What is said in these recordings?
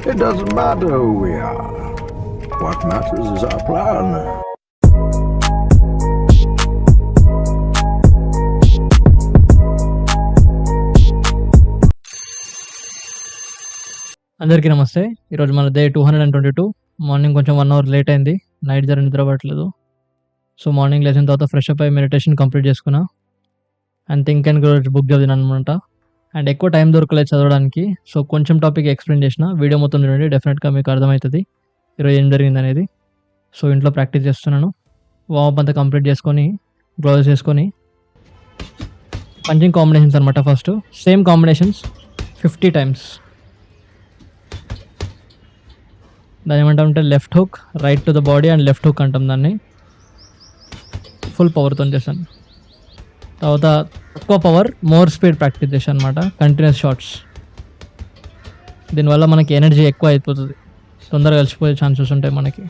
It doesn't matter who we are. What matters is our plan. అందరికీ నమస్తే. ఈరోజు మన డే 222. మార్నింగ్ కొంచెం 1 అవర్ లేట్ అయింది. నైట్ జర నిద్ర పట్టలేదు. సో, మార్నింగ్ లేచిన తర్వాత ఫ్రెష్ అప్ అయ్యి మెడిటేషన్ కంప్లీట్ చేసుకున్నా. And think and grow book చదివాననమాట. అండ్ ఎక్కువ టైం దొరకలేదు చదవడానికి. సో, కొంచెం టాపిక్ ఎక్స్‌ప్లెయిన్ చేసిన. వీడియో మొత్తం చూడండి. డెఫినిట్‌గా మీకు అర్థమైతది. ఈరోజు ఏం జరిగిందనేది. సో, ఇంట్లో ప్రాక్టీస్ చేస్తున్నాను. వార్మప్ అంతా కంప్లీట్ చేసుకొని, గ్లౌస్ ఏసుకొని పంచింగ్ కాంబినేషన్స్ అనమాట ఫస్ట్. Same combinations 50 times. దాన్ని ఏమంటామంటే left hook, right to the body and left hook అంటాం దాన్ని. ఫుల్ పవర్‌తోని చేశాను. తర్వాత తక్కువ పవర్, మోర్ స్పీడ్ ప్రాక్టీస్ చేశాను అనమాట. Continuous shots. దీనివల్ల మనకి ఎనర్జీ ఎక్కువ అయిపోతది. తొందరగా అలసిపోయే ఛాన్సెస్ ఉంటాయి మనకి.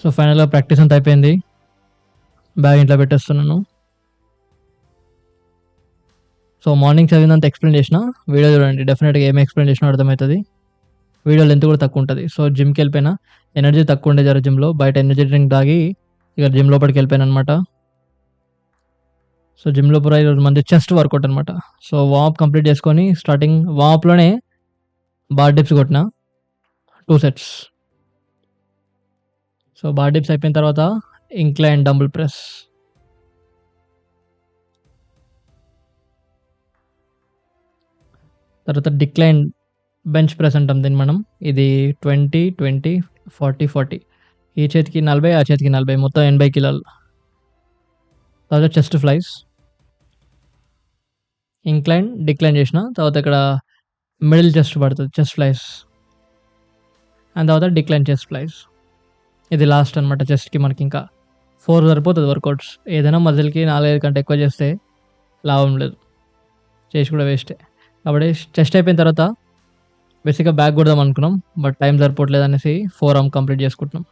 సో, ఫైనల్‌గా ప్రాక్టీస్ అంతా అయిపోయింది. బ్యాగ్ ఇంట్లో పెట్టేస్తున్నాను. సో, మార్నింగ్ చదివినంత ఎక్స్‌ప్లెయిన్ చేసిన. వీడియో చూడండి. డెఫినిట్‌గా ఏమి ఎక్స్‌ప్లెయిన్ చేసినా అర్థమవుతది. వీడియో లెంత్ కూడా తక్కువ ఉంటది. సో, జిమ్‌కెళ్ళిపోయినా. ఎనర్జీ తక్కువ ఉండే జిమ్‌లో. బయట ఎనర్జీ డ్రింక్ తాగి ఇక జిమ్ లోపటికి వెళ్ళిపోయాననమాట. సో, జిమ్ లోపల ఈరోజు మంచి చెస్ట్ వర్కౌట్ అనమాట. సో, వార్మప్ కంప్లీట్ చేసుకొని స్టార్టింగ్ వార్మప్‌లోనే బార్ డిప్స్ కొట్టినా 2 సెట్స్. సో, బార్ డిప్స్ అయిపోయిన తర్వాత ఇంక్లైన్ డంబుల్ ప్రెస్. తర్వాత డిక్లైన్ బెంచ్ ప్రెస్ అంటాం దీన్ని మనం. ఇది 20, 20, 40, 40. ఈ చేతికి 40, ఆ చేతికి 40. మొత్తం 80 కిలోలు. తర్వాత చెస్ట్ ఫ్లైస్. ఇంక్లైన్, డిక్లైన్ చేసిన. తర్వాత ఇక్కడ మిడిల్ చెస్ట్ పడుతది. Chest flies. అండ్ తర్వాత డిక్లైన్ చెస్ట్ ఫ్లైస్. ఇది లాస్ట్ అనమాట చెస్ట్‌కి మనకింకా. 4 సరిపోతది వర్కౌట్స్. ఏదైనా మజిల్‌కి 4, 5 కంటే ఎక్కువ చేస్తే లాభం లేదు. చేసి కూడా వేస్టే. కాబట్టి చెస్ట్ అయిపోయిన తర్వాత బేసిక్‌గా బ్యాక్ కొడదాం అనుకున్నాం. బట్ టైం సరిపోవట్లేదనేసి ఫోర్ ఆర్మ్ కంప్లీట్ చేసుకుంటున్నాం.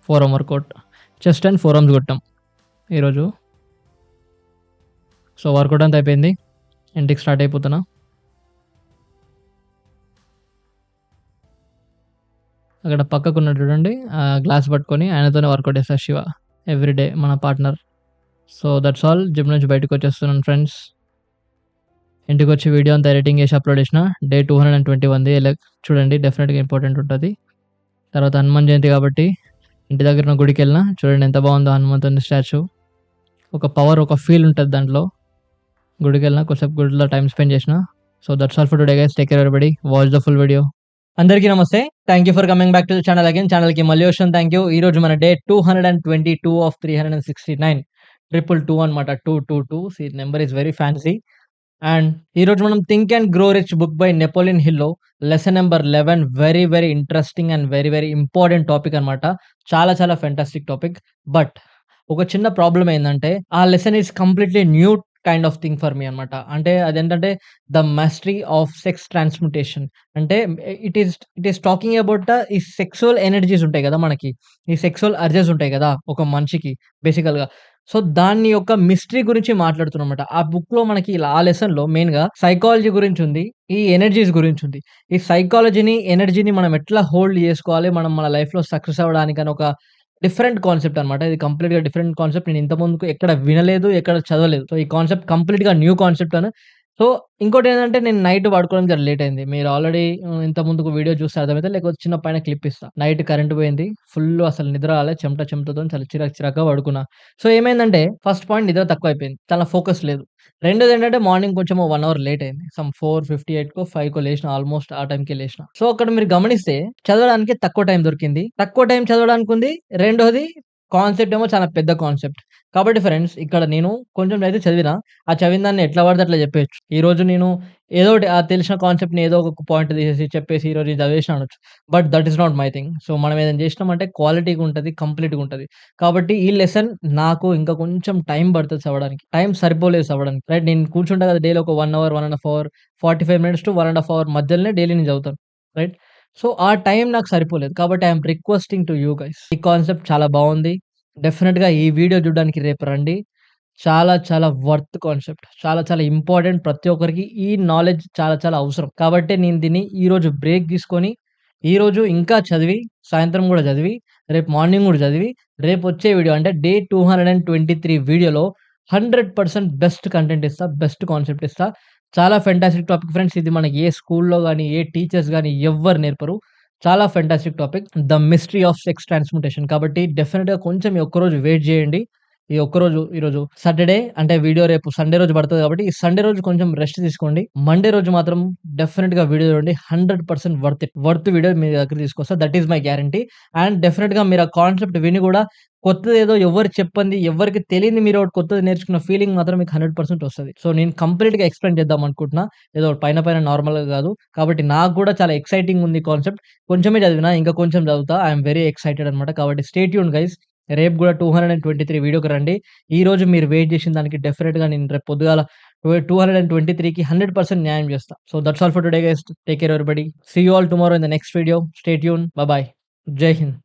Forearm workout. Chest and forearms కొట్టాం ఈరోజు. సో, వర్కౌట్ అంతా అయిపోయింది. ఇంటికి స్టార్ట్ అయిపోతున్నా. అక్కడ పక్కకున్నాడు చూడండి. గ్లాస్ పట్టుకొని ఆయనతోనే వర్కౌట్ చేస్తారు శివ. ఎవ్రీడే మన partner. So, that's all. Gym నుంచి బయటకొచ్చేస్తున్నాను ఫ్రెండ్స్. ఇంటికొచ్చి వీడియో అంతా ఎడిటింగ్ చేసి అప్లోడ్ చేసిన. డే 221ది. చూడండి డెఫినిట్‌గా ఇంపార్టెంట్ ఉంటది. తర్వాత హనుమాన్ జయంతి కాబట్టి ఇంటి దగ్గర ఉన్న గుడికెళ్ళినా. చూడండి ఎంత బాగుందో హనుమంతుని స్టాచ్యూ. ఒక పవర్, ఒక ఫీల్ ఉంటది దాంట్లో. గుడికెళ్ళినా కొద్దిసేపు గుడిలో టైమ్ స్పెండ్ చేసిన. So, that's all for today guys. Take care everybody. Watch the full video. అందరికీ నమస్తే. Thank you for coming back to the channel again. ఛానల్‌కి మళ్ళీ వచ్చాను. Thank you. ఈరోజు మన డే 222 ఆఫ్ 369. 222 అనమాట. 222. See number is very fancy. And ఈరోజు మనం think and grow rich book by Napoleon హిల్‌లో lesson number 11 very very interesting and very very important topic అనమాట. చాలా చాలా ఫెంటాస్టిక్ టాపిక్. బట్ ఒక చిన్న ప్రాబ్లమ్ ఏందంటే ఆ lesson is completely new kind of thing for me అనమాట. అంటే అదేంటంటే ద మాస్టరీ ఆఫ్ సెక్స్ ట్రాన్స్‌మ్యుటేషన్. అంటే ఇట్ ఈస్ టాకింగ్ అబౌట్ ఈ సెక్సువల్ ఎనర్జీస్ ఉంటాయి గదా! మనకి. ఈ సెక్సువల్ అర్జెస్ ఉంటాయి గదా! ఒక మనిషికి బేసికల్‌గా. సో, దాని యొక్క మిస్టరీ గురించి మాట్లాడుతున్నమాట. ఆ బుక్‌లో మనకి ఆ లెసన్‌లో మెయిన్‌గా సైకాలజీ గురించుంది. ఈ ఎనర్జీస్ గురించుంది. ఈ సైకాలజీని, ఎనర్జీని మనం ఎట్లా హోల్డ్ జేసుకోవాలి, మనం మన లైఫ్‌లో సక్సెస్ అవ్వడానికని ఒక డిఫరెంట్ కాన్సెప్ట్ అనమాట. ఇది కంప్లీట్‌గా డిఫరెంట్ కాన్సెప్ట్. నేను ఇంత ముందుకు ఎక్కడ వినలేదు, ఎక్కడ చదవలేదు. సో, ఈ కాన్సెప్ట్ కంప్లీట్‌గా న్యూ కాన్సెప్ట్ అని. సో, ఇంకోటేంటంటే నేను నైట్ పడుకోవడం జర లేట్ అయింది. మీరు ఆల్రెడీ ఇంత ముందుకు వీడియో చూస్తే అర్థమైతది. లేకపోతే చిన్న పైన క్లిప్ ఇస్తా. నైట్ కరెంట్ పోయింది. ఫుల్లు అసలు నిద్ర రాలే. చెమటతోని చాలా చిరాకుగా పడుకున్నా. సో, ఏమైందంటే ఫస్ట్ పాయింట్ నిద్ర తక్కువైపోయింది. చాలా ఫోకస్ లేదు. రెండోదేంటంటే మార్నింగ్ కొంచెం 1 అవర్ లేట్ అయింది. సమ్ 4:58కో, 5కో లేసిన. ఆల్‌మోస్ట్ ఆ టైంకే లేసిన. సో, అక్కడ మీరు గమనిస్తే చదవడానికి తక్కువ టైం దొరికింది. తక్కువ టైం చదవడానికుంది. రెండోది కాన్సెప్ట్ ఏమో చాలా పెద్ద కాన్సెప్ట్. కాబట్టి ఫ్రెండ్స్ ఇక్కడ నేను కొంచెం అయితే చదివినా. ఆ చదివిన దాన్ని ఎట్లా పడితే అట్లా చెప్పేయొచ్చు. ఈరోజు నేను ఏదో ఒకటి తెలిసిన కాన్సెప్ట్‌ని ఏదో ఒక పాయింట్ తీసేసి చెప్పేసి ఈరోజు ఇది చదివేసిన అనొచ్చు. But that is not my thing. So, మనం ఏదైనా చేసినామంటే క్వాలిటీగా ఉంటది. కంప్లీట్‌గా ఉంటది. కాబట్టి ఈ లెసన్ నాకు ఇంకా కొంచెం టైం పడతది చదవడానికి. టైం సరిపోలేదు చదవడానికి. రైట్. నేను కూర్చుంటా కదా! డైలీ ఒక 1 hour, 1 ½ hour, 45 minutes to 1 ½ hour మధ్యలోనే డైలీ నేను చదువుతాను. రైట్. సో, ఆ టైం నాకు సరిపోలేదు. కాబట్టి I am requesting to you guys. ఈ కాన్సెప్ట్ చాలా బావుంది. డెఫినిట్‌గా ఈ వీడియో చూడడానికి రేపు రండి. చాలా చాలా వర్త్ కాన్సెప్ట్. చాలా చాలా ఇంపార్టెంట్. ప్రతి ఒక్కరికి ఈ నాలెడ్జ్ చాలా చాలా అవసరం. కాబట్టే నేను దీన్ని ఈరోజు బ్రేక్ తీసుకొని, ఈరోజు ఇంకా చదివి, సాయంత్రం గూడా చదివి, రేపు మార్నింగ్ గూడా చదివి, రేపొచ్చే వీడియో అంటే డే 223 వీడియోలో 100% బెస్ట్ కంటెంట్ ఇస్తా. బెస్ట్ కాన్సెప్ట్ ఇస్తా. చాలా ఫెంటాస్టిక్ టాపిక్ ఫ్రెండ్స్. ఇది మనకి ఏ స్కూల్‌లో గాని, ఏ టీచర్స్ గాని ఎవ్వరు నేర్పరు. చాలా fantastic topic. The mystery of sex transmutation. కాబట్టి డెఫినిట్‌గా కొంచెం ఈ ఒక్కరోజు వెయిట్ జేయండి. ఈ ఒక్కరోజు ఈరోజు సాటర్‌డే అంటే వీడియో రేపు సండే రోజు పడతది కాబట్టి, ఈ సండే రోజు కొంచెం రెస్ట్ తీసుకోండి. మండే రోజు మాత్రం డెఫినిట్‌గా వీడియో చూడండి. 100% వర్త్ ఇట్. వర్త్ వీడియో మీ దగ్గరికి తీసుకొస్తా. That is my guarantee. And డెఫినిట్‌గా మీరు ఆ కాన్సెప్ట్ విని గూడా కొత్తదేదో ఎవ్వరు చెప్పంది, ఎవ్వరికీ తెలియనిది మీరు ఒకటి కొత్తది నేర్చుకున్న ఫీలింగ్ మాత్రం మీకు 100% వస్తది. సో, నేను కంప్లీట్‌గా ఎక్స్‌ప్లెయిన్ చేద్దాం అనుకుంటున్నా. ఏదో పైన పైన నార్మల్‌గా గాదు. కాబట్టి నాకు గూడా చాలా ఎక్సైటింగ్ ఉంది కాన్సెప్ట్. కొంచెమే చదివినా ఇంకా కొంచెం చదువుతా. ఐ యామ్ వెరీ ఎక్సైటెడ్ అన్నమాట. కాబట్టి స్టే ట్యూన్డ్ గైస్. రేపు గూడా 223 వీడియోకి రండి. ఈరోజు మీరు వెయిట్ చేసిన దానికి డెఫినిట్‌గా నేను రేపు పొద్దుగాల 223కి 100% న్యాయం చేస్తా. So, that's all for today guys. Take care everybody. See you all tomorrow in the next video. Stay tuned. Bye bye. జై హింద్.